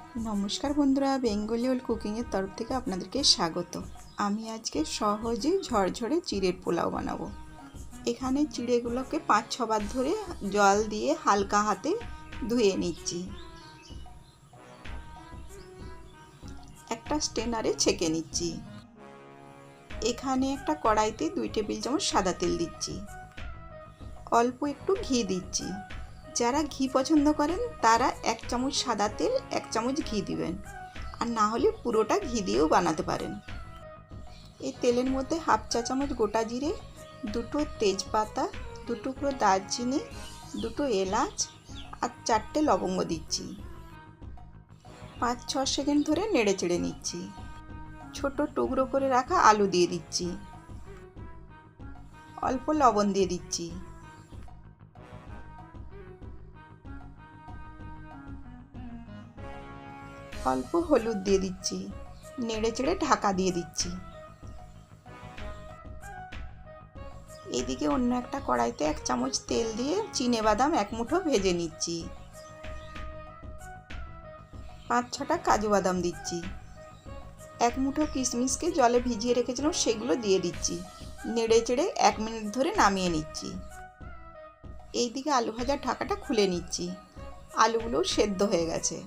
নমস্কার বন্ধুরা, বেঙ্গলি ওল কুকিংয়ের তরফ থেকে আপনাদেরকে স্বাগত। আমি আজকে সহজে ঝরঝরে চিড়ের পোলাও বানাবো। এখানে চিড়েগুলোকে 5-6 বার ধরে জল দিয়ে হালকা হাতে ধুয়ে নিচ্ছি। একটা স্ট্রেনারে ছেঁকে নিচ্ছি। এখানে একটা কড়াইতে 2 টেবিল চামচ সাদা তেল দিচ্ছি। অল্প একটু ঘি দিচ্ছি। যারা ঘি পছন্দ করেন তারা 1 চামচ সাদা তেল 1 চামচ ঘি দিবেন, আর না হলে পুরোটা ঘি দিয়েও বানাতে পারেন। এই তেলের মধ্যে 1/2 চা চামচ গোটা জিরে, 2টো তেজপাতা, 2 টুকরো দারচিনি, 2টো এলাচ আর 4টে লবঙ্গ দিচ্ছি। 5-6 সেকেন্ড ধরে নেড়ে চেড়ে নিচ্ছি। ছোট টুকরো করে রাখা আলু দিয়ে দিচ্ছি। অল্প লবণ দিয়ে দিচ্ছি। অল্প হলুদ দিয়ে দিচ্ছি। নেড়ে চেড়ে ঢাকা দিয়ে দিচ্ছি। এদিকে অন্য একটা কড়াইতে 1 চামচ তেল দিয়ে চিনেবাদাম 1 মুঠো ভেজে নিচ্ছি। 5-6টা কাজু বাদাম দিচ্ছি। 1 মুঠো কিশমিশকে জলে ভিজিয়ে রেখেছিলাম, সেগুলো দিয়ে দিচ্ছি। নেড়ে চেড়ে 1 মিনিট ধরে নামিয়ে নিচ্ছি। এইদিকে আলু ভাজার ঢাকাটা খুলে নিচ্ছি। আলুগুলো সেদ্ধ হয়ে গেছে।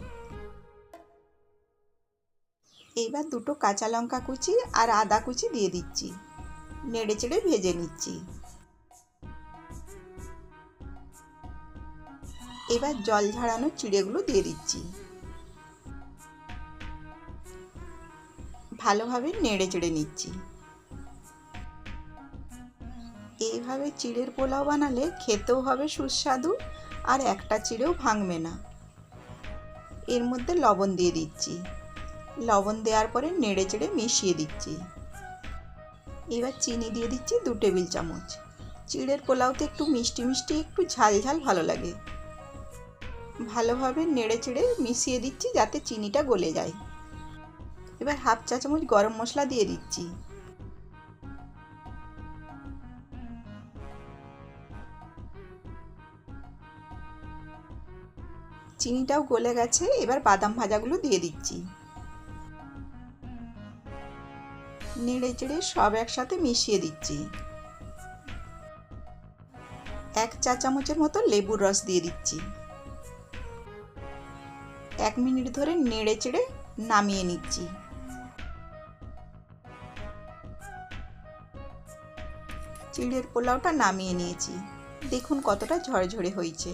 এইবার 2টো কাঁচা লঙ্কা কুচি আর আদা কুচি দিয়ে দিচ্ছি। নেড়ে চেড়ে ভেজে নিচ্ছি। এবার জল ঝরানো চিড়েগুলো দিয়ে দিচ্ছি। ভালোভাবে নেড়ে চেড়ে নিচ্ছি। এইভাবে চিড়ের পোলাও বানালে খেতেও হবে সুস্বাদু, আর একটা চিড়েও ভাঙবে না। এর মধ্যে লবণ দিয়ে দিচ্ছি। লবণ দেওয়ার পরে নেড়ে চেড়ে মিশিয়ে দিচ্ছি। এবার চিনি দিয়ে দিচ্ছি 2 টেবিল চামচ। চিড়ের পোলাওতে একটু মিষ্টি মিষ্টি, একটু ঝাল ঝাল ভালো লাগে। ভালোভাবে নেড়ে চেড়ে মিশিয়ে দিচ্ছি যাতে চিনিটা গলে যায়। এবার 1/2 চা চামচ গরম মশলা দিয়ে দিচ্ছি। চিনিটাও গলে গেছে। এবার বাদাম ভাজাগুলো দিয়ে দিচ্ছি। নেড়ে চেড়ে সব একসাথে মিশিয়ে দিচ্ছি। 1 চা চামচের মতো লেবুর রস দিয়ে দিচ্ছি। 1 মিনিট ধরে নেড়ে চেড়ে নামিয়ে নিচ্ছি। চিড়ের পোলাওটা নামিয়ে নিয়েছি। দেখুন কতটা ঝরঝরে হয়েছে।